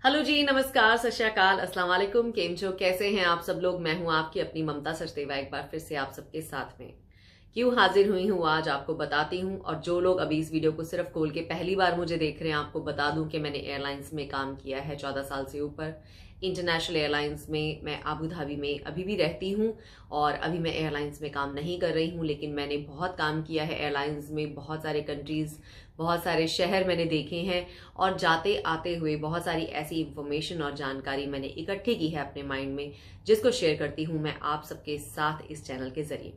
Hello जी, नमस्कार, सत श्री अकाल, अस्सलाम वालेकुम। केम छो, कैसे हैं आप सब लोग। मैं हूं आपकी अपनी ममता सचदेवा, एक बार फिर से आप सबके साथ में क्यों हाजिर हुई हूं आज आपको बताती हूं। और जो लोग अभी इस वीडियो को सिर्फ खोल के पहली बार मुझे देख रहे हैं, आपको बता दूं कि मैंने एयरलाइंस में काम किया है 14 साल से ऊपर। इंटरनेशनल एयरलाइंस में मैं आबू धाबी में अभी भी रहती हूं और अभी मैं एयरलाइंस में काम नहीं कर रही हूं, लेकिन मैंने बहुत काम किया है एयरलाइंस में। बहुत सारे कंट्रीज, बहुत सारे शहर मैंने देखे हैं और जाते आते हुए बहुत सारी ऐसी इंफॉर्मेशन और जानकारी मैंने इकट्ठी की है अपने माइंड में, जिसको शेयर करती हूं मैं आप सबके साथ इस चैनल के जरिए।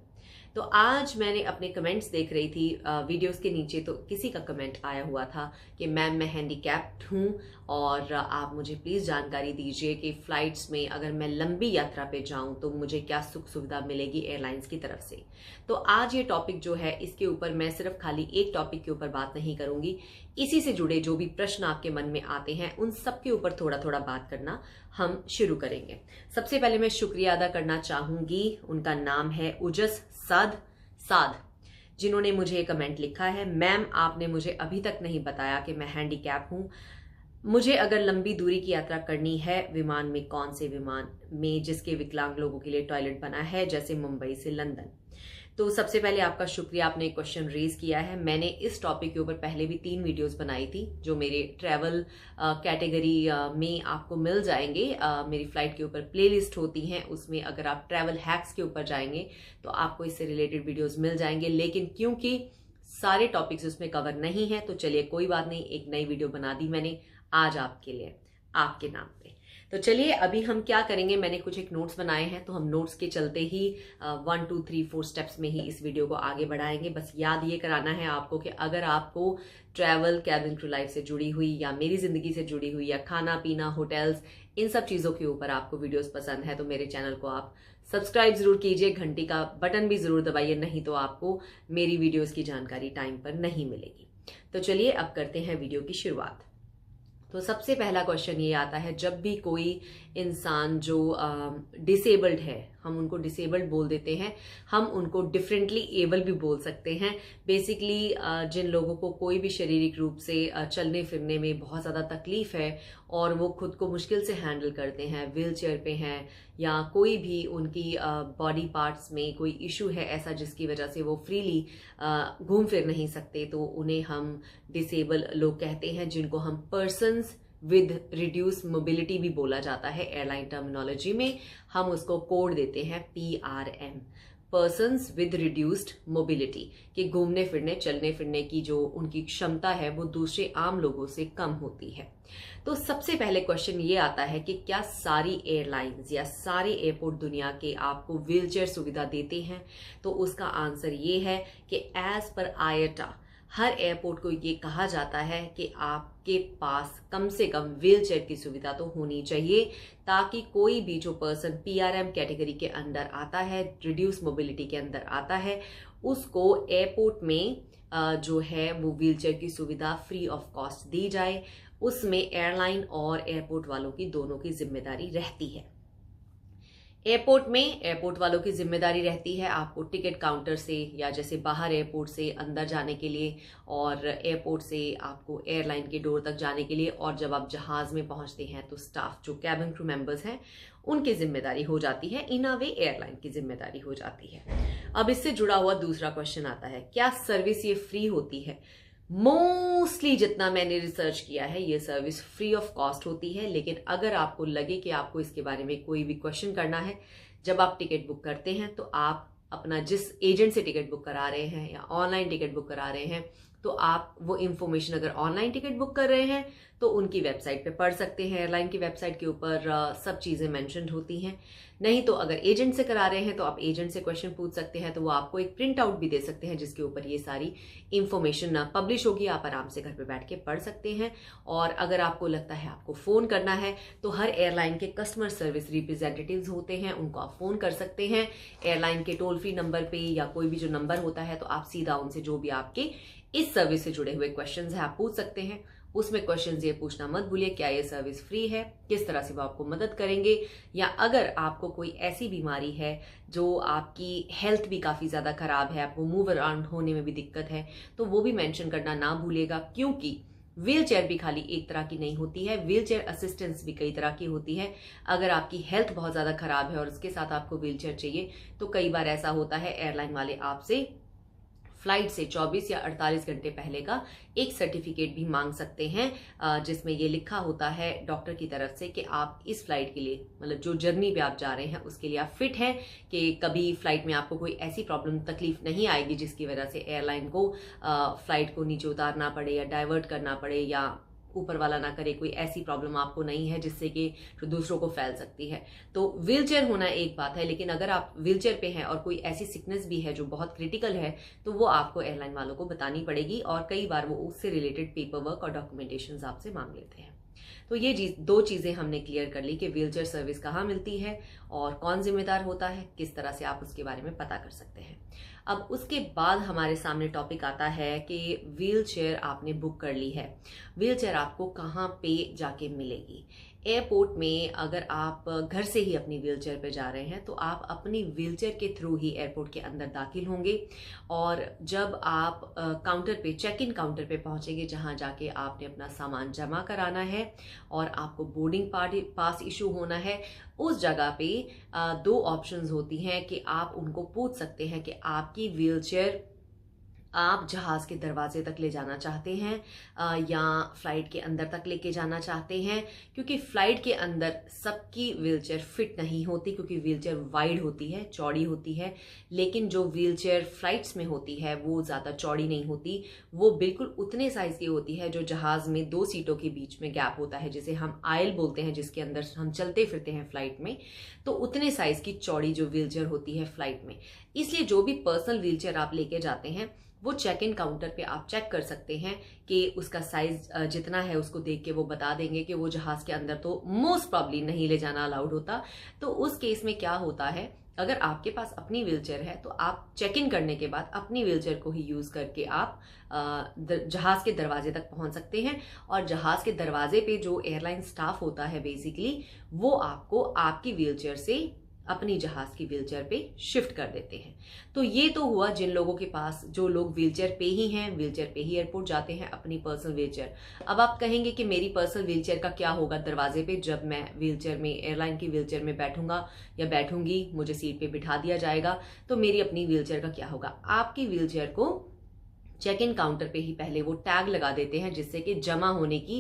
तो आज मैंने अपने कमेंट्स देख रही थी वीडियोस के नीचे, तो किसी का कमेंट आया हुआ था कि मैम मैं हैंडीकैप्ड हूँ और आप मुझे प्लीज़ जानकारी दीजिए कि फ़्लाइट्स में अगर मैं लंबी यात्रा पे जाऊँ तो मुझे क्या सुख सुविधा मिलेगी एयरलाइंस की तरफ से। तो आज ये टॉपिक जो है, इसके ऊपर मैं सिर्फ खाली एक टॉपिक के ऊपर बात नहीं करूँगी, इसी से जुड़े जो भी प्रश्न आपके मन में आते हैं उन सब के ऊपर थोड़ा थोड़ा बात करना हम शुरू करेंगे। सबसे पहले मैं शुक्रिया अदा करना चाहूंगी, उनका नाम है उजस साद, जिन्होंने मुझे ये कमेंट लिखा है। मैम आपने मुझे अभी तक नहीं बताया कि मैं हैंडीकैप हूँ। मुझे अगर लंबी दूरी की यात्रा करनी है विमान में, कौन से विमान में जिसके विकलांग लोगों के लिए टॉयलेट बना है, जैसे मुंबई से लंदन। तो सबसे पहले आपका शुक्रिया, आपने एक क्वेश्चन रेज किया है। मैंने इस टॉपिक के ऊपर पहले भी 3 वीडियोस बनाई थी जो मेरे ट्रैवल कैटेगरी में आपको मिल जाएंगे। मेरी फ्लाइट के ऊपर प्लेलिस्ट होती हैं, उसमें अगर आप ट्रैवल हैक्स के ऊपर जाएंगे तो आपको इससे रिलेटेड वीडियोस मिल जाएंगे। लेकिन क्योंकि सारे टॉपिक्स उसमें कवर नहीं है तो चलिए कोई बात नहीं, एक नई वीडियो बना दी मैंने आज आपके लिए, आपके नाम पे। तो चलिए अभी हम क्या करेंगे, मैंने कुछ एक नोट्स बनाए हैं, तो हम नोट्स के चलते ही 1 2 3 4 स्टेप्स में ही इस वीडियो को आगे बढ़ाएंगे। बस याद ये कराना है आपको कि अगर आपको ट्रैवल, कैबिन क्रू लाइफ से जुड़ी हुई या मेरी जिंदगी से जुड़ी हुई या खाना पीना, होटल्स, इन सब चीजों के ऊपर आपको वीडियोस पसंद है तो मेरे चैनल को आप सब्सक्राइब जरूर कीजिए, घंटी का बटन भी जरूर दबाइए, नहीं तो आपको मेरी वीडियोस की जानकारी टाइम पर नहीं मिलेगी। तो चलिए अब करते हैं वीडियो की शुरुआत। तो सबसे पहला क्वेश्चन ये आता है, जब भी कोई इंसान जो डिसेबल्ड है, हम उनको डिसेबल्ड बोल देते हैं, हम उनको डिफरेंटली एबल भी बोल सकते हैं। बेसिकली जिन लोगों को कोई भी शारीरिक रूप से चलने फिरने में बहुत ज़्यादा तकलीफ है और वो खुद को मुश्किल से हैंडल करते हैं, व्हील चेयर पे हैं या कोई भी उनकी बॉडी पार्ट्स में कोई इशू है ऐसा जिसकी वजह से वो फ्रीली घूम फिर नहीं सकते, तो उन्हें हम डिसेबल लोग कहते हैं, जिनको हम पर्सन्स विद रिड्यूस मोबिलिटी भी बोला जाता है एयरलाइन टर्मिनोलॉजी में। हम उसको कोड देते हैं PRM, persons with reduced mobility, कि घूमने फिरने, चलने फिरने की जो उनकी क्षमता है वो दूसरे आम लोगों से कम होती है। तो सबसे पहले क्वेश्चन ये आता है कि क्या सारी एयरलाइंस या सारे एयरपोर्ट दुनिया के आपको व्हीलचेयर सुविधा देते हैं? तो उसका आंसर ये है कि एज पर आयटा हर एयरपोर्ट को ये कहा जाता है कि आपके पास कम से कम व्हीलचेयर की सुविधा तो होनी चाहिए, ताकि कोई भी जो पर्सन PRM कैटेगरी के अंदर आता है, रिड्यूस मोबिलिटी के अंदर आता है, उसको एयरपोर्ट में जो है वो व्हीलचेयर की सुविधा फ्री ऑफ कॉस्ट दी जाए। उसमें एयरलाइन और एयरपोर्ट वालों की दोनों की जिम्मेदारी रहती है। एयरपोर्ट में एयरपोर्ट वालों की जिम्मेदारी रहती है आपको टिकट काउंटर से या जैसे बाहर एयरपोर्ट से अंदर जाने के लिए, और एयरपोर्ट से आपको एयरलाइन के डोर तक जाने के लिए, और जब आप जहाज में पहुंचते हैं तो स्टाफ जो कैबिन क्रू मेंबर्स हैं उनकी जिम्मेदारी हो जाती है। इन अ वे एयरलाइन की जिम्मेदारी हो जाती है। अब इससे जुड़ा हुआ दूसरा क्वेश्चन आता है, क्या सर्विस ये फ्री होती है? मोस्टली जितना मैंने रिसर्च किया है ये सर्विस फ्री ऑफ कॉस्ट होती है। लेकिन अगर आपको लगे कि आपको इसके बारे में कोई भी क्वेश्चन करना है, जब आप टिकट बुक करते हैं तो आप अपना जिस एजेंट से टिकट बुक करा रहे हैं या ऑनलाइन टिकट बुक करा रहे हैं, तो आप वो इन्फॉर्मेशन अगर ऑनलाइन टिकट बुक कर रहे हैं तो उनकी वेबसाइट पे पढ़ सकते हैं। एयरलाइन की वेबसाइट के ऊपर सब चीज़ें मेंशन्ड होती हैं। नहीं तो अगर एजेंट से करा रहे हैं तो आप एजेंट से क्वेश्चन पूछ सकते हैं, तो वो आपको एक प्रिंट आउट भी दे सकते हैं जिसके ऊपर ये सारी इंफॉर्मेशन पब्लिश होगी। आप आराम से घर पे बैठ के पढ़ सकते हैं। और अगर आपको लगता है आपको फ़ोन करना है तो हर एयरलाइन के कस्टमर सर्विस रिप्रेजेंटेटिव्स होते हैं, उनको आप फ़ोन कर सकते हैं एयरलाइन के टोल फ्री नंबर पे, या कोई भी जो नंबर होता है तो आप सीधा उनसे जो भी आपके इस सर्विस से जुड़े हुए क्वेश्चंस हैं आप पूछ सकते हैं। उसमें क्वेश्चंस ये पूछना मत भूलिए, क्या ये सर्विस फ्री है, किस तरह से वो आपको मदद करेंगे, या अगर आपको कोई ऐसी बीमारी है जो आपकी हेल्थ भी काफ़ी ज़्यादा ख़राब है, आपको मूव अराउंड होने में भी दिक्कत है, तो वो भी मेंशन करना ना भूलिएगा। क्योंकि व्हील चेयर भी खाली एक तरह की नहीं होती है, व्हील चेयर असिस्टेंस भी कई तरह की होती है। अगर आपकी हेल्थ बहुत ज़्यादा खराब है और उसके साथ आपको व्हील चेयर चाहिए तो कई बार ऐसा होता है एयरलाइन वाले आपसे फ्लाइट से 24 या 48 घंटे पहले का एक सर्टिफिकेट भी मांग सकते हैं, जिसमें ये लिखा होता है डॉक्टर की तरफ से कि आप इस फ्लाइट के लिए, मतलब जो जर्नी पे आप जा रहे हैं उसके लिए आप फिट हैं, कि कभी फ्लाइट में आपको कोई ऐसी प्रॉब्लम तकलीफ नहीं आएगी जिसकी वजह से एयरलाइन को फ्लाइट को नीचे उतारना पड़े या डाइवर्ट करना पड़े या ऊपर वाला ना करे, कोई ऐसी प्रॉब्लम आपको नहीं है जिससे कि दूसरों को फैल सकती है। तो व्हील चेयर होना एक बात है, लेकिन अगर आप व्हील चेयर पे हैं और कोई ऐसी सिकनेस भी है जो बहुत क्रिटिकल है तो वो आपको एयरलाइन वालों को बतानी पड़ेगी और कई बार वो उससे रिलेटेड पेपर वर्क और डॉक्यूमेंटेशन आपसे मांग लेते हैं। तो ये दो चीजें हमने क्लियर कर ली कि व्हील चेयर सर्विस कहाँ मिलती है और कौन जिम्मेदार होता है, किस तरह से आप उसके बारे में पता कर सकते हैं। अब उसके बाद हमारे सामने टॉपिक आता है कि व्हील चेयर आपने बुक कर ली है, व्हील चेयर आपको कहाँ पे जाके मिलेगी। एयरपोर्ट में अगर आप घर से ही अपनी व्हील चेयर पे जा रहे हैं तो आप अपनी व्हील चेयर के थ्रू ही एयरपोर्ट के अंदर दाखिल होंगे और जब आप काउंटर पे, चेक इन काउंटर पे पहुंचेंगे जहां जाके आपने अपना सामान जमा कराना है और आपको बोर्डिंग पास इशू होना है, उस जगह पे दो ऑप्शंस होती हैं कि आप उनको पूछ सकते हैं कि आपकी व्हील चेयर आप जहाज के दरवाजे तक ले जाना चाहते हैं या फ्लाइट के अंदर तक लेके जाना चाहते हैं, क्योंकि फ्लाइट के अंदर सबकी व्हीलचेयर फिट नहीं होती, क्योंकि व्हीलचेयर वाइड होती है, चौड़ी होती है, लेकिन जो व्हीलचेयर फ्लाइट्स में होती है वो ज़्यादा चौड़ी नहीं होती, वो बिल्कुल उतने साइज की होती है जो जहाज में दो सीटों के बीच में गैप होता है, जिसे हम आयल बोलते हैं, जिसके अंदर हम चलते फिरते हैं फ्लाइट में, तो उतने साइज की चौड़ी जो व्हीलचेयर होती है फ्लाइट में। इसलिए जो भी पर्सनल व्हीलचेयर आप लेके जाते हैं वो चेक इन काउंटर पे आप चेक कर सकते हैं कि उसका साइज जितना है उसको देख के वो बता देंगे कि वो जहाज के अंदर तो मोस्ट प्रॉब्ली नहीं ले जाना अलाउड होता। तो उस केस में क्या होता है, अगर आपके पास अपनी व्हीलचेयर है तो आप चेक इन करने के बाद अपनी व्हीलचेयर को ही यूज करके आप जहाज के दरवाजे तक पहुंच सकते हैं और जहाज के दरवाजे पे जो एयरलाइन स्टाफ होता है बेसिकली वो आपको आपकी व्हीलचेयर से अपनी जहाज की व्हीलचेयर पे शिफ्ट कर देते हैं। तो ये तो हुआ जिन लोगों के पास, जो लोग व्हीलचेयर पे ही हैं, व्हीलचेयर पे ही एयरपोर्ट जाते हैं अपनी पर्सनल व्हीलचेयर। अब आप कहेंगे कि मेरी पर्सनल व्हीलचेयर का क्या होगा दरवाजे पे, जब मैं व्हीलचेयर में, एयरलाइन की व्हीलचेयर में बैठूंगा या बैठूंगी, मुझे सीट पे बिठा दिया जाएगा, तो मेरी अपनी व्हीलचेयर का क्या होगा। आपकी व्हीलचेयर को चेक इन काउंटर पे ही पहले वो टैग लगा देते हैं, जिससे कि जमा होने की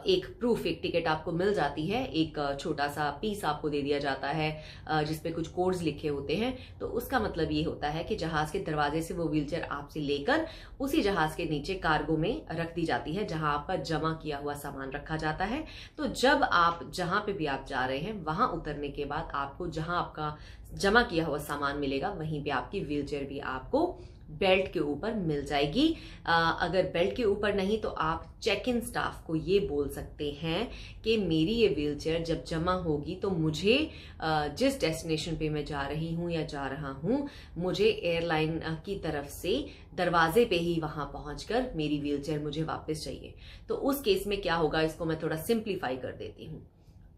एक प्रूफ, एक टिकट आपको मिल जाती है, एक छोटा सा पीस आपको दे दिया जाता है जिसपे कुछ कोड्स लिखे होते हैं। तो उसका मतलब ये होता है कि जहाज के दरवाजे से वो व्हीलचेयर आपसे लेकर उसी जहाज के नीचे कार्गो में रख दी जाती है, जहां आपका जमा किया हुआ सामान रखा जाता है। तो जब आप जहां पे भी आप जा रहे हैं वहां उतरने के बाद आपको जहां आपका जमा किया हुआ सामान मिलेगा वहीं पे आपकी व्हीलचेयर भी आपको बेल्ट के ऊपर मिल जाएगी। अगर बेल्ट के ऊपर नहीं तो आप चेक इन स्टाफ को ये बोल सकते हैं कि मेरी ये व्हीलचेयर जब जमा होगी तो मुझे जिस डेस्टिनेशन पे मैं जा रही हूँ या जा रहा हूँ, मुझे एयरलाइन की तरफ से दरवाजे पे ही वहां पहुंचकर मेरी व्हीलचेयर मुझे वापस चाहिए। तो उस केस में क्या होगा, इसको मैं थोड़ा सिंप्लीफाई कर देती हूँ।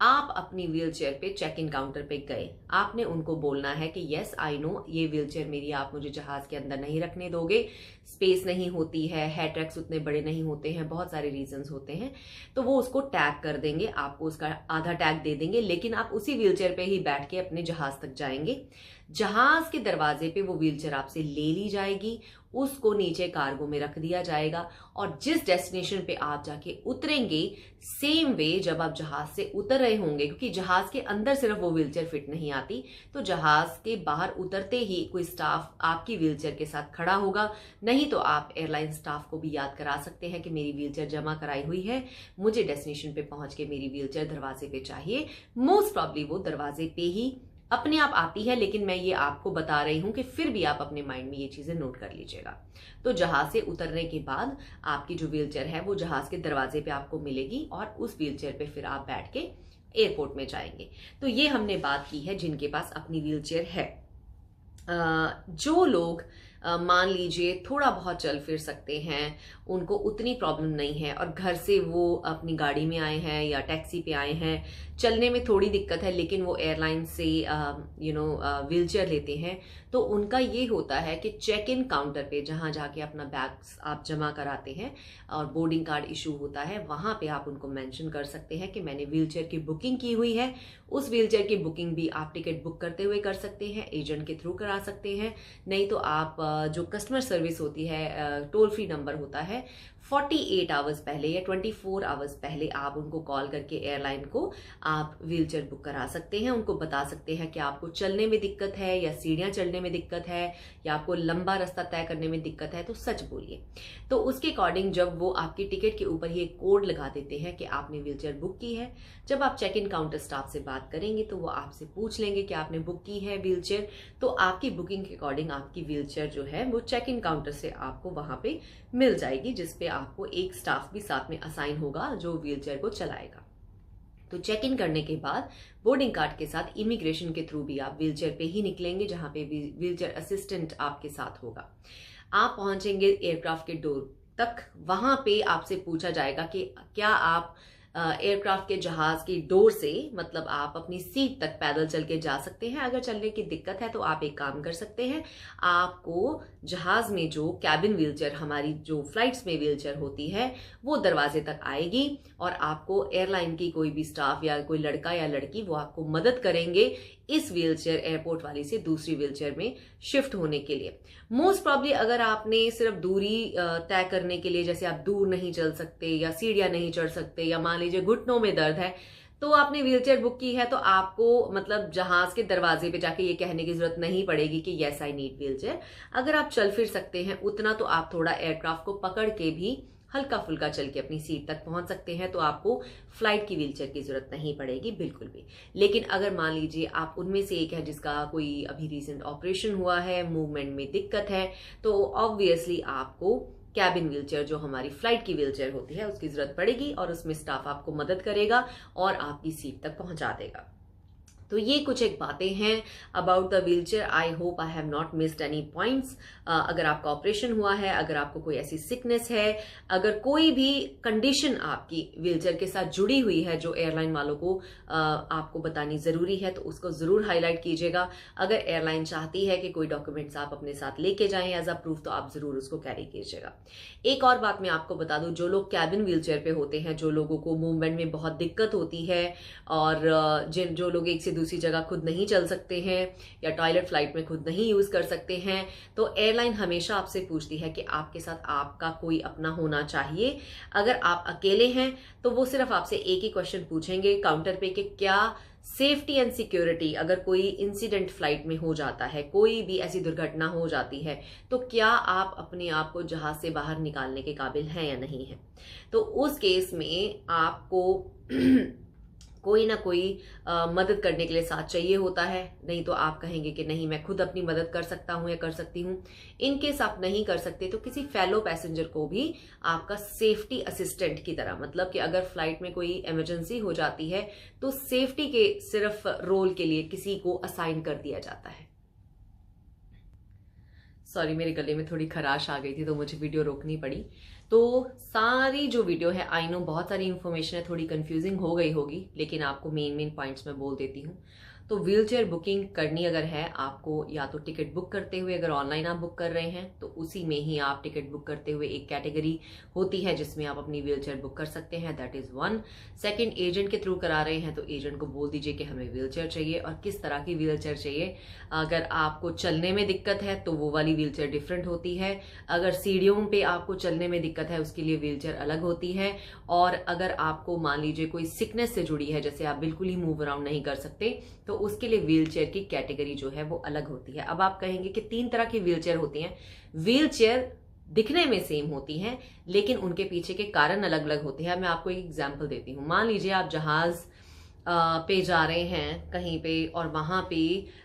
आप अपनी व्हीलचेयर पे चेक इन काउंटर पे गए, आपने उनको बोलना है कि यस आई नो ये व्हीलचेयर मेरी आप मुझे जहाज के अंदर नहीं रखने दोगे, स्पेस नहीं होती है, हेड ट्रैक्स उतने बड़े नहीं होते हैं, बहुत सारे रीजंस होते हैं। तो वो उसको टैग कर देंगे, आपको उसका आधा टैग दे देंगे, लेकिन आप उसी व्हीलचेयर पे ही बैठ के अपने जहाज तक जाएंगे। जहाज के दरवाजे पे वो व्हीलचेयर आपसे ले ली जाएगी, उसको नीचे कार्गो में रख दिया जाएगा और जिस डेस्टिनेशन पे आप जाके उतरेंगे सेम वे जब आप जहाज से उतर रहे होंगे, क्योंकि जहाज के अंदर सिर्फ वो व्हीलचेयर फिट नहीं आती, तो जहाज के बाहर उतरते ही कोई स्टाफ आपकी व्हीलचेयर के साथ खड़ा होगा। नहीं तो आप एयरलाइन स्टाफ को भी याद करा सकते हैं कि मेरी व्हीलचेयर जमा कराई हुई है, मुझे डेस्टिनेशन पे पहुंच के मेरी व्हीलचेयर दरवाजे पे चाहिए। मोस्ट प्रॉब्ली वो दरवाजे पे ही अपने आप आती है, लेकिन मैं ये आपको बता रही हूं कि फिर भी आप अपने माइंड में ये चीजें नोट कर लीजिएगा। तो जहाज से उतरने के बाद आपकी जो व्हीलचेयर है वो जहाज के दरवाजे पे आपको मिलेगी और उस व्हीलचेयर पे फिर आप बैठ के एयरपोर्ट में जाएंगे। तो ये हमने बात की है जिनके पास अपनी व्हीलचेयर है। जो लोग मान लीजिए थोड़ा बहुत चल फिर सकते हैं, उनको उतनी प्रॉब्लम नहीं है और घर से वो अपनी गाड़ी में आए हैं या टैक्सी पे आए हैं, चलने में थोड़ी दिक्कत है लेकिन वो एयरलाइन से व्हीलचेयर लेते हैं, तो उनका ये होता है कि चेक इन काउंटर पे जहां जाके अपना बैग आप जमा कराते हैं और बोर्डिंग कार्ड इशू होता है, वहां पे आप उनको मेंशन कर सकते हैं कि मैंने व्हीलचेयर की बुकिंग की हुई है। उस व्हीलचेयर की बुकिंग भी आप टिकट बुक करते हुए कर सकते हैं, एजेंट के थ्रू करा सकते हैं, नहीं तो आप जो कस्टमर सर्विस होती है, टोल फ्री नंबर होता है, 48 आवर्स पहले या 24 आवर्स पहले आप उनको कॉल करके एयरलाइन को आप व्हीलचेयर बुक करा सकते हैं। उनको बता सकते हैं कि आपको चलने में दिक्कत है या सीढ़ियां चढ़ने में दिक्कत है या आपको लंबा रास्ता तय करने में दिक्कत है, तो सच बोलिए। तो उसके अकॉर्डिंग जब वो आपकी टिकट के ऊपर ही एक कोड लगा देते हैं कि आपने व्हीलचेयर बुक की है, जब आप चेक इन काउंटर स्टाफ से बात करेंगे तो वो आपसे पूछ लेंगे कि आपने बुक की है व्हीलचेयर, तो आपकी बुकिंग के अकॉर्डिंग आपकी व्हीलचेयर जो है वो चेक इन काउंटर से आपको वहां पे मिल जाएगी, जिसपे आपको एक स्टाफ भी साथ में असाइन होगा जो व्हीलचेयर को चलाएगा। तो चेक इन करने के बाद बोर्डिंग कार्ड के साथ इमिग्रेशन के थ्रू भी आप व्हीलचेयर पे ही निकलेंगे, जहां पे व्हीलचेयर असिस्टेंट आपके साथ होगा। आप पहुंचेंगे एयरक्राफ्ट के डोर तक, वहां पे आपसे पूछा जाएगा कि क्या आप एयरक्राफ्ट के जहाज की डोर से, मतलब आप अपनी सीट तक पैदल चल के जा सकते हैं। अगर चलने की दिक्कत है तो आप एक काम कर सकते हैं, आपको जहाज में जो कैबिन व्हीलचेयर, हमारी जो फ्लाइट्स में व्हीलचेयर होती है, वो दरवाजे तक आएगी और आपको एयरलाइन की कोई भी स्टाफ या कोई लड़का या लड़की वो आपको मदद करेंगे इस व्हीलचेयर एयरपोर्ट वाली से दूसरी व्हीलचेयर में शिफ्ट होने के लिए। मोस्ट प्रॉब्ली अगर आपने सिर्फ दूरी तय करने के लिए, जैसे आप दूर नहीं चल सकते या सीढ़ियां नहीं चढ़ सकते या मान लीजिए घुटनों में दर्द है, तो आपने व्हीलचेयर बुक की है, तो आपको मतलब जहाज के दरवाजे पे जाके ये कहने की जरूरत नहीं पड़ेगी कि यस आई नीड व्हीलचेयर। अगर आप चल फिर सकते हैं उतना, तो आप थोड़ा एयरक्राफ्ट को पकड़ के भी हल्का फुल्का चल के अपनी सीट तक पहुंच सकते हैं, तो आपको फ्लाइट की व्हीलचेयर की जरूरत नहीं पड़ेगी बिल्कुल भी। लेकिन अगर मान लीजिए आप उनमें से एक है जिसका कोई अभी रिसेंट ऑपरेशन हुआ है, मूवमेंट में दिक्कत है, तो ऑब्वियसली आपको कैबिन व्हीलचेयर, जो हमारी फ्लाइट की व्हीलचेयर होती है, उसकी जरूरत पड़ेगी और उसमें स्टाफ आपको मदद करेगा और आपकी सीट तक पहुंचा देगा। तो ये कुछ एक बातें हैं about the wheelchair. I hope I have not missed any points. अगर आपका ऑपरेशन हुआ है, अगर आपको कोई ऐसी सिकनेस है, अगर कोई भी कंडीशन आपकी व्हीलचेयर के साथ जुड़ी हुई है जो एयरलाइन वालों को आपको बतानी जरूरी है, तो उसको जरूर हाईलाइट कीजिएगा। अगर एयरलाइन चाहती है कि कोई डॉक्यूमेंट्स आप अपने साथ लेके जाएं एज अ प्रूफ, तो आप जरूर उसको कैरी कीजिएगा। एक और बात मैं आपको बता दूं, जो लोग कैबिन व्हीलचेयर पे होते हैं, जो लोगों को मूवमेंट में बहुत दिक्कत होती है और जो लोग एक से दूसरी जगह खुद नहीं चल सकते हैं या टॉयलेट फ्लाइट में खुद नहीं यूज कर सकते हैं, तो एयरलाइन हमेशा आपसे पूछती है कि आपके साथ आपका कोई अपना होना चाहिए। अगर आप अकेले हैं तो वो सिर्फ आपसे एक ही क्वेश्चन पूछेंगे काउंटर पे कि क्या सेफ्टी एंड सिक्योरिटी, अगर कोई इंसिडेंट फ्लाइट में हो जाता है, कोई भी ऐसी दुर्घटना हो जाती है, तो क्या आप अपने आप को जहाज से बाहर निकालने के काबिल हैं या नहीं है। तो उस केस में आपको कोई ना कोई मदद करने के लिए साथ चाहिए होता है, नहीं तो आप कहेंगे कि नहीं मैं खुद अपनी मदद कर सकता हूं या कर सकती हूं। इन केस आप नहीं कर सकते तो किसी फेलो पैसेंजर को भी आपका सेफ्टी असिस्टेंट की तरह, मतलब कि अगर फ्लाइट में कोई इमरजेंसी हो जाती है तो सेफ्टी के सिर्फ रोल के लिए किसी को असाइन कर दिया जाता है। सॉरी, मेरे गले में थोड़ी खराश आ गई थी तो मुझे वीडियो रोकनी पड़ी। तो सारी जो वीडियो है, आई नो बहुत सारी इन्फॉर्मेशन है, थोड़ी कंफ्यूजिंग हो गई होगी, लेकिन आपको मेन पॉइंट्स में बोल देती हूँ। तो व्हीलचेयर बुकिंग करनी अगर है आपको, या तो टिकट बुक करते हुए, अगर ऑनलाइन आप बुक कर रहे हैं तो उसी में ही आप टिकट बुक करते हुए एक कैटेगरी होती है जिसमें आप अपनी व्हीलचेयर बुक कर सकते हैं, that is one. Second, agent के थ्रू करा रहे हैं तो एजेंट को बोल दीजिए कि हमें व्हीलचेयर चाहिए और किस तरह की व्हीलचेयर चाहिए। अगर आपको चलने में दिक्कत है तो वो वाली व्हीलचेयर डिफरेंट होती है, अगर सीढ़ियों पे आपको चलने में दिक्कत है उसके लिए व्हीलचेयर अलग होती है, और अगर आपको मान लीजिए कोई सिकनेस से जुड़ी है, जैसे आप बिल्कुल ही मूव अराउंड नहीं कर सकते, तो उसके लिए व्हीलचेयर की कैटेगरी जो है वो अलग होती है। अब आप कहेंगे कि 3 तरह की व्हीलचेयर होती हैं। व्हीलचेयर दिखने में सेम होती हैं लेकिन उनके पीछे के कारण अलग अलग होते हैं। मैं आपको एक एग्जांपल देती हूँ। मान लीजिए आप जहाज पे जा रहे हैं कहीं पे और वहां पे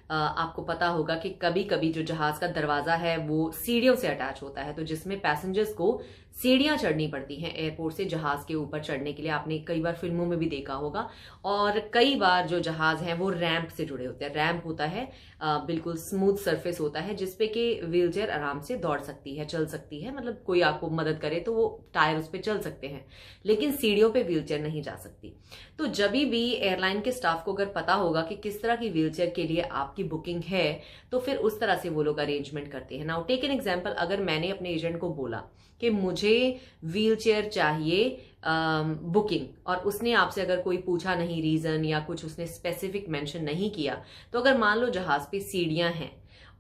आपको पता होगा कि कभी कभी जो जहाज का दरवाजा है वो सीढ़ियों से अटैच होता है, तो जिसमें पैसेंजर्स को सीढ़ियां चढ़नी पड़ती हैं एयरपोर्ट से जहाज के ऊपर चढ़ने के लिए। आपने कई बार फिल्मों में भी देखा होगा। और कई बार जो जहाज हैं वो रैंप से जुड़े होते हैं। रैंप होता है बिल्कुल स्मूथ सरफेस होता है जिसपे कि व्हीलचेयर आराम से दौड़ सकती है, चल सकती है, मतलब कोई आपको मदद करे तो वो टायर उस पर चल सकते हैं, लेकिन सीढ़ियों पे व्हीलचेयर नहीं जा सकती। तो जब भी एयरलाइन के स्टाफ को अगर पता होगा कि किस तरह की व्हीलचेयर के लिए आपकी बुकिंग है तो फिर उस तरह से वो लोग अरेंजमेंट करते हैं। नाउ टेक एन एग्जांपल, अगर मैंने अपने एजेंट को बोला कि मुझे व्हीलचेयर चाहिए बुकिंग, और उसने आपसे अगर कोई पूछा नहीं रीजन या कुछ उसने स्पेसिफिक मेंशन नहीं किया, तो अगर मान लो जहाज पे सीढ़ियां हैं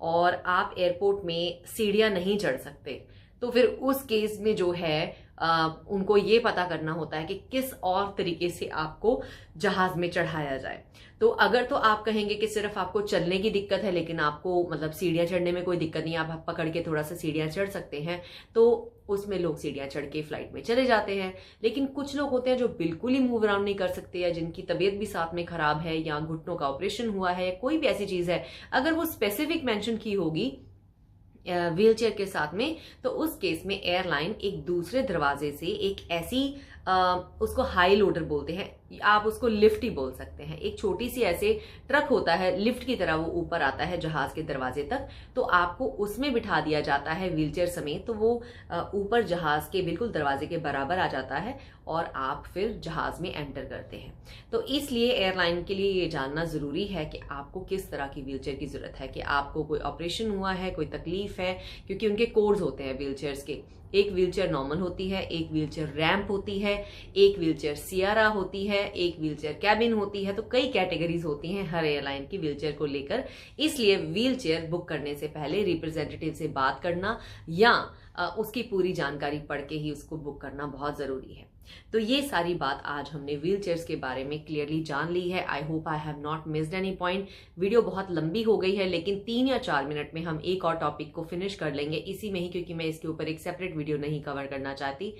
और आप एयरपोर्ट में सीढ़ियां नहीं चढ़ सकते, तो फिर उस केस में जो है उनको ये पता करना होता है कि किस और तरीके से आपको जहाज में चढ़ाया जाए। तो अगर तो आप कहेंगे कि सिर्फ आपको चलने की दिक्कत है लेकिन आपको मतलब सीढ़ियां चढ़ने में कोई दिक्कत नहीं, आप पकड़ के थोड़ा सा सीढ़ियां चढ़ सकते हैं, तो उसमें लोग सीढ़ियां चढ़ के फ्लाइट में चले जाते हैं। लेकिन कुछ लोग होते हैं जो बिल्कुल ही मूव अराउंड नहीं कर सकते, या जिनकी तबीयत भी साथ में खराब है, या घुटनों का ऑपरेशन हुआ है, कोई भी ऐसी चीज है, अगर वो स्पेसिफिक मेंशन की होगी व्हीलचेयर के साथ में, तो उस केस में एयरलाइन एक दूसरे दरवाजे से एक ऐसी उसको हाई लोडर बोलते हैं, आप उसको लिफ्ट ही बोल सकते हैं, एक छोटी सी ऐसे ट्रक होता है लिफ्ट की तरह, वो ऊपर आता है जहाज के दरवाजे तक, तो आपको उसमें बिठा दिया जाता है व्हीलचेयर समेत, तो वो ऊपर जहाज के बिल्कुल दरवाजे के बराबर आ जाता है और आप फिर जहाज में एंटर करते हैं। तो इसलिए एयरलाइन के लिए ये जानना जरूरी है कि आपको किस तरह की व्हीलचेयर की जरूरत है, कि आपको कोई ऑपरेशन हुआ है, कोई तकलीफ है, क्योंकि उनके कोड्स होते हैं व्हीलचेयर्स के। एक व्हीलचेयर नॉर्मल होती है, एक व्हीलचेयर रैंप होती है, एक व्हीलचेयर सियारा होती है, एक व्हीलचेयर कैबिन होती है, तो कई कैटेगरीज होती हैं हर एयरलाइन की व्हीलचेयर को लेकर। इसलिए व्हीलचेयर बुक करने से पहले रिप्रेजेंटेटिव से बात करना या उसकी पूरी जानकारी पढ़ के ही उसको बुक करना बहुत जरूरी है। तो ये सारी बात आज हमने व्हीलचेयर्स के बारे में क्लियरली जान ली है। आई hope I have not missed any point. Video बहुत लंबी हो गई है, लेकिन 3 या 4 मिनट में हम एक और टॉपिक को फिनिश कर लेंगे इसी में ही, क्योंकि मैं इसके ऊपर एक सेपरेट वीडियो नहीं कवर करना चाहती।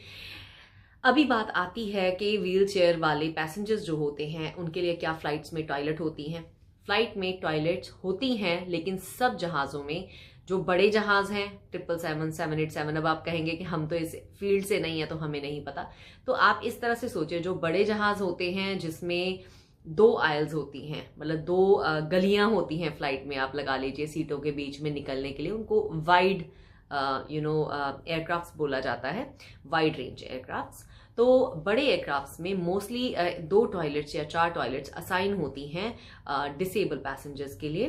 अभी बात आती है कि व्हीलचेयर वाले पैसेंजर्स जो होते हैं उनके लिए क्या फ्लाइट्स में टॉयलेट होती हैं। फ्लाइट में टॉयलेट्स होती हैं, लेकिन सब जहाजों में, जो बड़े जहाज हैं 777, 787, अब आप कहेंगे कि हम तो इस फील्ड से नहीं है तो हमें नहीं पता, तो आप इस तरह से सोचिए, जो बड़े जहाज होते हैं जिसमें 2 आयल्स होती हैं, मतलब 2 गलियां होती हैं फ्लाइट में, आप लगा लीजिए सीटों के बीच में निकलने के लिए, उनको वाइड एयरक्राफ्ट्स बोला जाता है, वाइड रेंज एयरक्राफ्ट्स। तो बड़े एयरक्राफ्ट्स में मोस्टली 2 टॉयलेट्स या 4 टॉयलेट्स असाइन होती हैं डिसेबल पैसेंजर्स के लिए।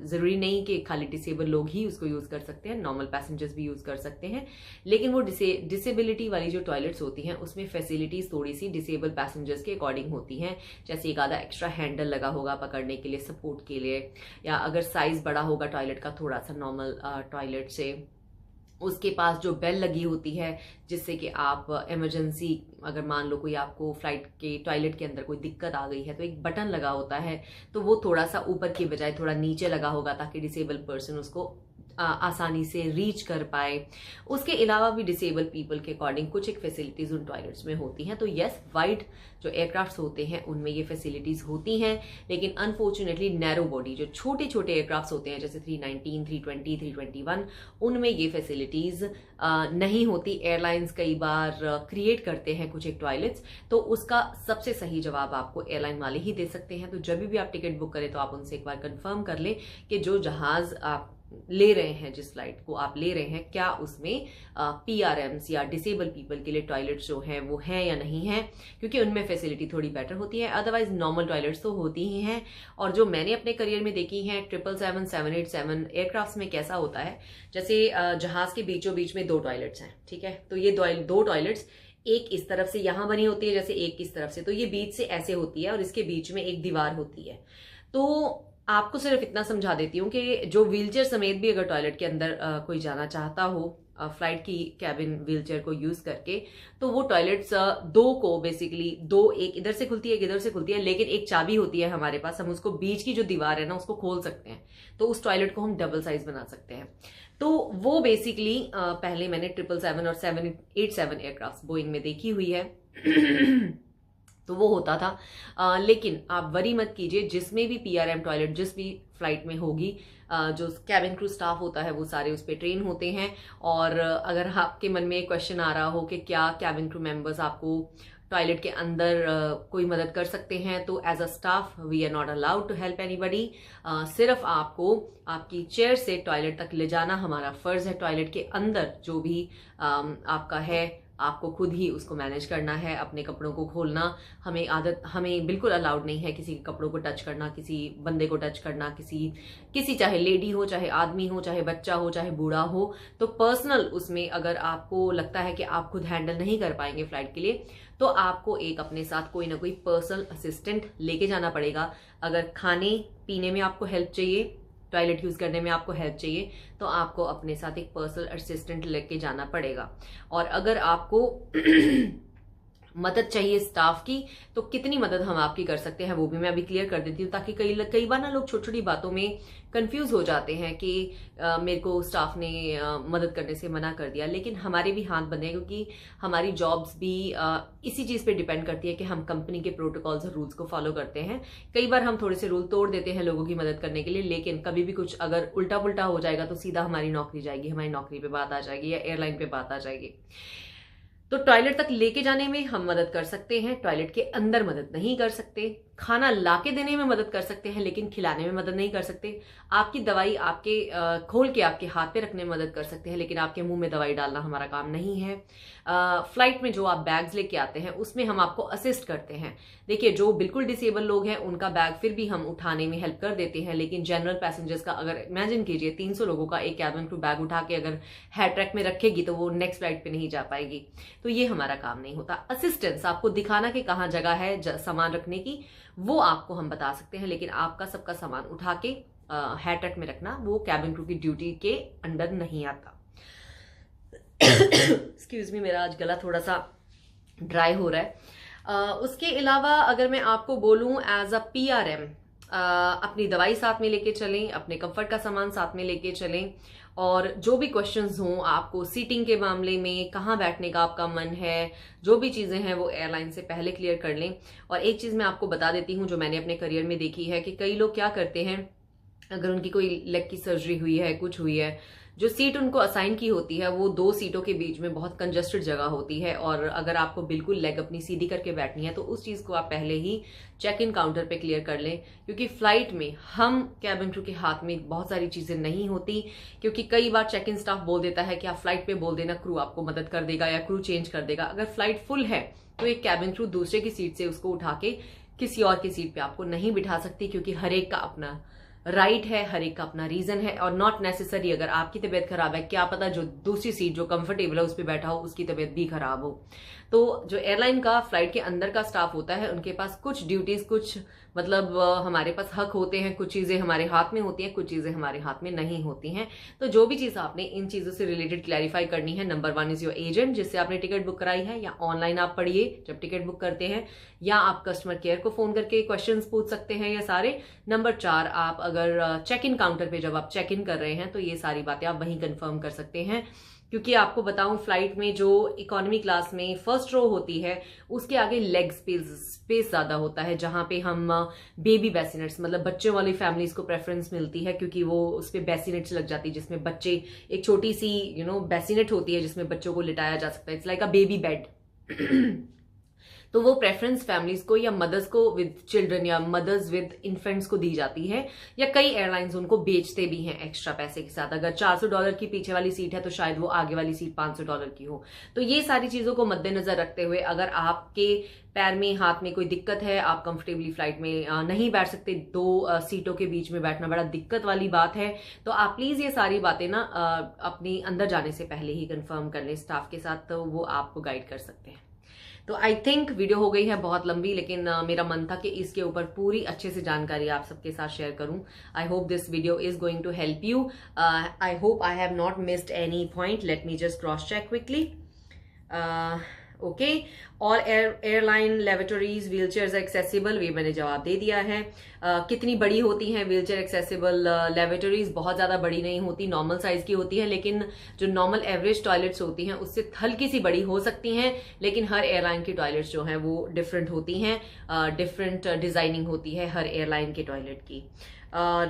जरूरी नहीं कि खाली डिसेबल लोग ही उसको यूज कर सकते हैं, नॉर्मल पैसेंजर्स भी यूज कर सकते हैं, लेकिन वो डिसेबिलिटी वाली जो टॉयलेट्स होती हैं उसमें फैसिलिटीज थोड़ी सी डिसेबल पैसेंजर्स के अकॉर्डिंग होती हैं, जैसे एक आधा एक्स्ट्रा हैंडल लगा होगा पकड़ने के लिए, सपोर्ट के लिए, या अगर साइज बड़ा होगा टॉयलेट का थोड़ा सा नॉर्मल टॉयलेट से, उसके पास जो बेल लगी होती है जिससे कि आप इमरजेंसी, अगर मान लो कोई आपको फ्लाइट के टॉयलेट के अंदर कोई दिक्कत आ गई है तो एक बटन लगा होता है, तो वो थोड़ा सा ऊपर की बजाय थोड़ा नीचे लगा होगा ताकि डिसेबल पर्सन उसको आसानी से रीच कर पाए। उसके अलावा भी डिसेबल पीपल के अकॉर्डिंग कुछ एक फैसिलिटीज उन टॉयलेट्स में होती हैं। तो यस, वाइड जो एयरक्राफ्ट्स होते हैं उनमें ये फैसिलिटीज होती हैं, लेकिन अनफॉर्चुनेटली नैरो बॉडी जो छोटे छोटे एयरक्राफ्ट्स होते हैं जैसे 319, 320, 321, उनमें ये फैसिलिटीज नहीं होती। एयरलाइंस कई बार क्रिएट करते हैं कुछ एक टॉयलेट्स, तो उसका सबसे सही जवाब आपको एयरलाइन वाले ही दे सकते हैं। तो जब भी आप टिकट बुक करें तो आप उनसे एक बार कंफर्म कर लें कि जो जहाज आप ले रहे हैं, जिस फ्लाइट को आप ले रहे हैं, क्या उसमें PRMs या डिसेबल पीपल के लिए टॉयलेट्स जो हैं वो हैं या नहीं है, क्योंकि उनमें फैसिलिटी थोड़ी बेटर होती है। अदरवाइज नॉर्मल टॉयलेट्स तो होती ही हैं। और जो मैंने अपने करियर में देखी हैं 777, 787 एयरक्राफ्ट्स में कैसा होता है, जैसे जहाज के बीचों बीच में 2 टॉयलेट्स हैं, ठीक है, तो ये 2 टॉयलेट्स एक इस तरफ से यहां बनी होती है, जैसे एक इस तरफ से, तो ये बीच से ऐसे होती है और इसके बीच में एक दीवार होती है। तो आपको सिर्फ इतना समझा देती हूँ कि जो व्हीलचेयर समेत भी अगर टॉयलेट के अंदर कोई जाना चाहता हो फ्लाइट की कैबिन व्हीलचेयर को यूज करके, तो वो टॉयलेट्स 2 को बेसिकली 2, एक इधर से खुलती है एक इधर से खुलती है, लेकिन एक चाबी होती है हमारे पास, हम उसको बीच की जो दीवार है ना उसको खोल सकते हैं, तो उस टॉयलेट को हम डबल साइज बना सकते हैं। तो वो बेसिकली पहले मैंने 777 और 787 एयरक्राफ्ट बोइंग में देखी हुई है। तो वो होता था। लेकिन आप वरी मत कीजिए, जिसमें भी PRM टॉयलेट जिस भी फ्लाइट में होगी, जो कैबिन क्रू स्टाफ होता है वो सारे उस पर ट्रेन होते हैं। और अगर आपके मन में एक क्वेश्चन आ रहा हो कि क्या कैबिन क्रू मेंबर्स आपको टॉयलेट के अंदर कोई मदद कर सकते हैं, तो as a staff we are not allowed to help anybody. सिर्फ आपको आपकी चेयर से टॉयलेट तक ले जाना हमारा फर्ज है। टॉयलेट के अंदर जो भी आपका है, आपको खुद ही उसको मैनेज करना है। अपने कपड़ों को खोलना हमें बिल्कुल अलाउड नहीं है, किसी के कपड़ों को टच करना, किसी बंदे को टच करना, किसी चाहे लेडी हो, चाहे आदमी हो, चाहे बच्चा हो, चाहे बूढ़ा हो। तो पर्सनल उसमें अगर आपको लगता है कि आप खुद हैंडल नहीं कर पाएंगे फ्लाइट के लिए, तो आपको एक अपने साथ कोई ना कोई पर्सनल असिस्टेंट लेके जाना पड़ेगा। अगर खाने पीने में आपको हेल्प चाहिए, टॉयलेट यूज करने में आपको हेल्प चाहिए, तो आपको अपने साथ एक पर्सनल असिस्टेंट लेके जाना पड़ेगा। और अगर आपको मदद चाहिए स्टाफ की, तो कितनी मदद हम आपकी कर सकते हैं वो भी मैं अभी क्लियर कर देती हूँ, ताकि कई बार ना लोग छोटी छोटी बातों में कंफ्यूज हो जाते हैं कि मेरे को स्टाफ ने मदद करने से मना कर दिया। लेकिन हमारे भी हाथ बंधे हैं, क्योंकि हमारी जॉब्स भी इसी चीज पे डिपेंड करती है कि हम कंपनी के प्रोटोकॉल्स और रूल्स को फॉलो करते हैं। कई बार हम थोड़े से रूल तोड़ देते हैं लोगों की मदद करने के लिए, लेकिन कभी भी कुछ अगर उल्टा पुल्टा हो जाएगा तो सीधा हमारी नौकरी जाएगी, हमारी नौकरी पे बात आ जाएगी या एयरलाइन पे बात आ जाएगी। तो टॉयलेट तक लेके जाने में हम मदद कर सकते हैं, टॉयलेट के अंदर मदद नहीं कर सकते। खाना लाके देने में मदद कर सकते हैं, लेकिन खिलाने में मदद नहीं कर सकते। आपकी दवाई आपके खोल के आपके हाथ पे रखने में मदद कर सकते हैं, लेकिन आपके मुंह में दवाई डालना हमारा काम नहीं है। फ्लाइट में जो आप बैग्स लेके आते हैं उसमें हम आपको असिस्ट करते हैं। देखिए, जो बिल्कुल डिसेबल लोग हैं उनका बैग फिर भी हम उठाने में हेल्प कर देते हैं, लेकिन जनरल पैसेंजर्स का अगर इमेजिन कीजिए 300 लोगों का एक कैबिन क्रू बैग उठा के अगर हेड ट्रैक में रखेगी तो वो नेक्स्ट फ्लाइट पे नहीं जा पाएगी। तो ये हमारा काम नहीं होता। असिस्टेंस आपको दिखाना कि कहाँ जगह है सामान रखने की, वो आपको हम बता सकते हैं, लेकिन आपका सबका सामान उठा के हेड ट्रैक में रखना वो कैबिन क्रू की ड्यूटी के अंडर नहीं आता। एक्सक्यूज मी, मेरा आज गला थोड़ा सा ड्राई हो रहा है। उसके अलावा अगर मैं आपको बोलूं एज अ PRM, अपनी दवाई साथ में लेके चलें, अपने कंफर्ट का सामान साथ में लेके चलें, और जो भी क्वेश्चंस हों आपको सीटिंग के मामले में, कहाँ बैठने का आपका मन है, जो भी चीजें हैं वो एयरलाइन से पहले क्लियर कर लें। और एक चीज मैं आपको बता देती हूँ जो मैंने अपने करियर में देखी है कि कई लोग क्या करते हैं, अगर उनकी कोई लेग की सर्जरी हुई है, कुछ हुई है, जो सीट उनको असाइन की होती है वो 2 सीटों के बीच में बहुत कंजस्टेड जगह होती है, और अगर आपको बिल्कुल लेग अपनी सीधी करके बैठनी है तो उस चीज को आप पहले ही चेक इन काउंटर पे क्लियर कर लें। क्योंकि फ्लाइट में हम कैबिन क्रू के हाथ में बहुत सारी चीजें नहीं होती, क्योंकि कई बार चेक इन स्टाफ बोल देता है कि आप फ्लाइट पे बोल देना, क्रू आपको मदद कर देगा या क्रू चेंज कर देगा। अगर फ्लाइट फुल है तो एक कैबिन क्रू दूसरे की सीट से उसको उठा के किसी और की सीट पे आपको नहीं बिठा सकती, क्योंकि हर एक का अपना राइट है, हर एक का अपना रीजन है। और नॉट नेसेसरी अगर आपकी तबीयत खराब है, क्या पता जो दूसरी सीट जो कंफर्टेबल है उस पर बैठा हो उसकी तबीयत भी खराब हो। तो जो एयरलाइन का फ्लाइट के अंदर का स्टाफ होता है उनके पास कुछ ड्यूटीज, कुछ मतलब हमारे पास हक होते हैं, कुछ चीजें हमारे हाथ में होती हैं, कुछ चीजें हमारे हाथ में नहीं होती हैं। तो जो भी चीज आपने इन चीजों से रिलेटेड क्लैरिफाई करनी है, नंबर 1 इज योर एजेंट जिससे आपने टिकट बुक कराई है, या ऑनलाइन आप पढ़िए जब टिकट बुक करते हैं, या आप कस्टमर केयर को फोन करके क्वेश्चंस पूछ सकते हैं, ये सारे। नंबर 4, आप अगर चेक इन काउंटर पे जब आप चेक इन कर रहे हैं तो ये सारी बातें आप वहीं कंफर्म कर सकते हैं। क्योंकि आपको बताऊं, फ्लाइट में जो इकोनॉमी क्लास में फर्स्ट रो होती है उसके आगे लेग स्पेस ज्यादा होता है, जहां पे हम बेबी बेसिनेट्स मतलब बच्चों वाली फैमिलीज को प्रेफरेंस मिलती है, क्योंकि वो उस पे बेसिनेट्स लग जाती है जिसमें बच्चे, एक छोटी सी बेसिनेट होती है जिसमें बच्चों को लिटाया जा सकता है। It's like a baby bed. तो वो प्रेफरेंस फैमिलीज को या मदर्स को विद चिल्ड्रन या मदर्स विद इन्फेंट्स को दी जाती है, या कई एयरलाइंस उनको बेचते भी हैं एक्स्ट्रा पैसे के साथ। अगर $400 की पीछे वाली सीट है तो शायद वो आगे वाली सीट $500 की हो। तो ये सारी चीजों को मद्देनजर रखते हुए, अगर आपके पैर में हाथ में कोई दिक्कत है, आप कंफर्टेबली फ्लाइट में नहीं बैठ सकते, 2 सीटों के बीच में बैठना बड़ा दिक्कत वाली बात है, तो आप प्लीज ये सारी बातें ना अपनी अंदर जाने से पहले ही कंफर्म कर लें स्टाफ के साथ, तो वो आपको गाइड कर सकते हैं। तो आई थिंक वीडियो हो गई है बहुत लंबी, लेकिन मेरा मन था कि इसके ऊपर पूरी अच्छे से जानकारी आप सबके साथ शेयर करूं। I hope this video is going to help you. I hope I have not missed any point. Let me just cross check quickly. Okay. All airline laboratories wheelchair accessible, ये मैंने जवाब दे दिया है। कितनी बड़ी होती हैं व्हील चेयर एक्सेसिबल लेबोरेटरीज? बहुत ज्यादा बड़ी नहीं होती, नॉर्मल साइज की होती है, लेकिन जो नॉर्मल एवरेज टॉयलेट्स होती हैं उससे हल्की सी बड़ी हो सकती हैं, लेकिन हर एयरलाइन की टॉयलेट्स जो हैं वो डिफरेंट होती हैं, डिफरेंट डिजाइनिंग होती है हर एयरलाइन के टॉयलेट की। और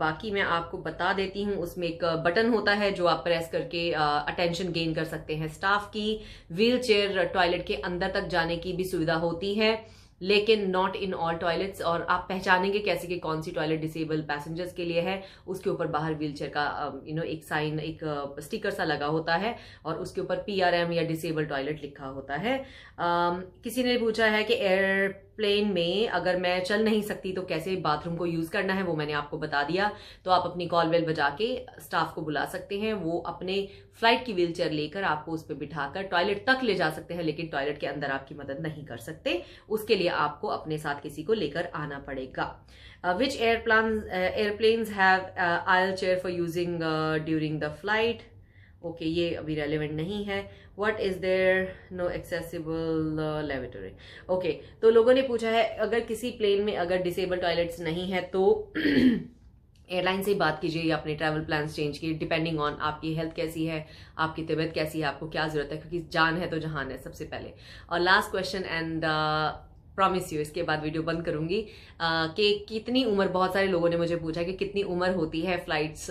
बाकी मैं आपको बता देती हूँ, उसमें एक बटन होता है जो आप प्रेस करके अटेंशन गेन कर सकते हैं स्टाफ की। व्हील चेयर टॉयलेट के अंदर तक जाने की भी सुविधा होती है, लेकिन नॉट इन ऑल टॉयलेट्स। और आप पहचानेंगे कैसे कि कौन सी टॉयलेट डिसेबल पैसेंजर्स के लिए है? उसके ऊपर बाहर व्हीलचेयर का एक साइन, एक स्टिकर सा लगा होता है और उसके ऊपर PRM या डिसेबल टॉयलेट लिखा होता है। किसी ने पूछा है कि एयरप्लेन में अगर मैं चल नहीं सकती तो कैसे बाथरूम को यूज करना है, वो मैंने आपको बता दिया। तो आप अपनी कॉल बेल बजा के स्टाफ को बुला सकते हैं, वो अपने फ्लाइट की व्हीलचेयर लेकर आपको उस पर बिठाकर टॉयलेट तक ले जा सकते हैं, लेकिन टॉयलेट के अंदर आपकी मदद नहीं कर सकते। उसके लिए आपको अपने साथ किसी को लेकर आना पड़ेगा। Which airplanes have aisle chair for using during the flight? Okay, ये अभी रेलिवेंट नहीं है। What is there no accessible laboratory? Okay, तो लोगों ने पूछा है अगर किसी प्लेन में अगर डिसेबल टॉयलेट्स नहीं है तो एयरलाइन से ही बात कीजिए या अपने ट्रैवल प्लान्स चेंज कीजिए, डिपेंडिंग ऑन आपकी हेल्थ कैसी है, आपकी तबीयत कैसी है, आपको क्या जरूरत है, क्योंकि जान है तो जहान है सबसे पहले। और last question and promise you, इसके बाद वीडियो बंद करूंगी, कि कितनी उम्र, बहुत सारे लोगों ने मुझे पूछा कि कितनी उम्र होती है फ्लाइट्स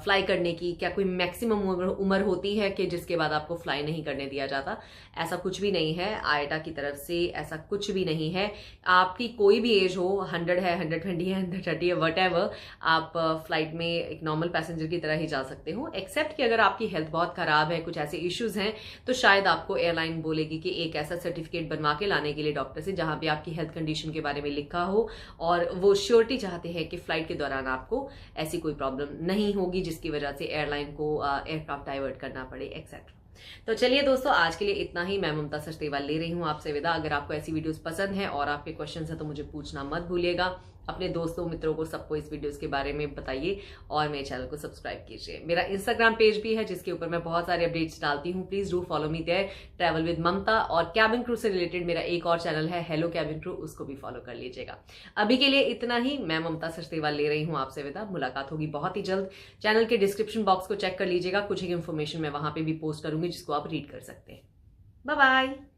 फ्लाई करने की, क्या कोई मैक्सिमम उम्र होती है कि जिसके बाद आपको फ्लाई नहीं करने दिया जाता? ऐसा कुछ भी नहीं है, आयटा की तरफ से ऐसा कुछ भी नहीं है। आपकी कोई भी एज हो, 100 है, 120 है, 130 है, वटएवर, आप फ्लाइट में एक नॉर्मल पैसेंजर की तरह ही जा सकते हो, एक्सेप्ट कि अगर आपकी हेल्थ बहुत खराब है, कुछ ऐसे इश्यूज हैं, तो शायद आपको एयरलाइन बोलेगी कि एक ऐसा सर्टिफिकेट बनवा के लाने के लिए डॉक्टर से जहां पे आपकी हेल्थ कंडीशन के बारे में लिखा हो, और वो श्योरिटी चाहते हैं कि फ्लाइट के दौरान आपको ऐसी कोई प्रॉब्लम नहीं होगी जिसकी वजह से एयरलाइन को एयरक्राफ्ट डाइवर्ट करना पड़े, एक्सेट्रा। तो चलिए दोस्तों, आज के लिए इतना ही। मैं ममता सचदेवा ले रही हूँ आपसे विदा। अगर आपको ऐसी वीडियोस पसंद है और आपके क्वेश्चंस हैं तो मुझे पूछना मत भूलिएगा। अपने दोस्तों मित्रों को सबको इस वीडियोस के बारे में बताइए और मेरे चैनल को सब्सक्राइब कीजिए। मेरा इंस्टाग्राम पेज भी है जिसके ऊपर मैं बहुत सारे अपडेट्स डालती हूँ, please do follow me there, travel with Mamta. और कैबिन क्रू से रिलेटेड मेरा एक और चैनल है, हेलो कैबिन क्रू, उसको भी फॉलो कर लीजिएगा। अभी के लिए इतना ही। मैं ममता सचदेवा ले रही हूँ आपसे विदा। मुलाकात होगी बहुत ही जल्द। चैनल के डिस्क्रिप्शन बॉक्स को चेक कर लीजिएगा, कुछ एक इन्फॉर्मेशन मैं वहां पे भी पोस्ट करूंगी जिसको आप रीड कर सकते हैं। Bye bye.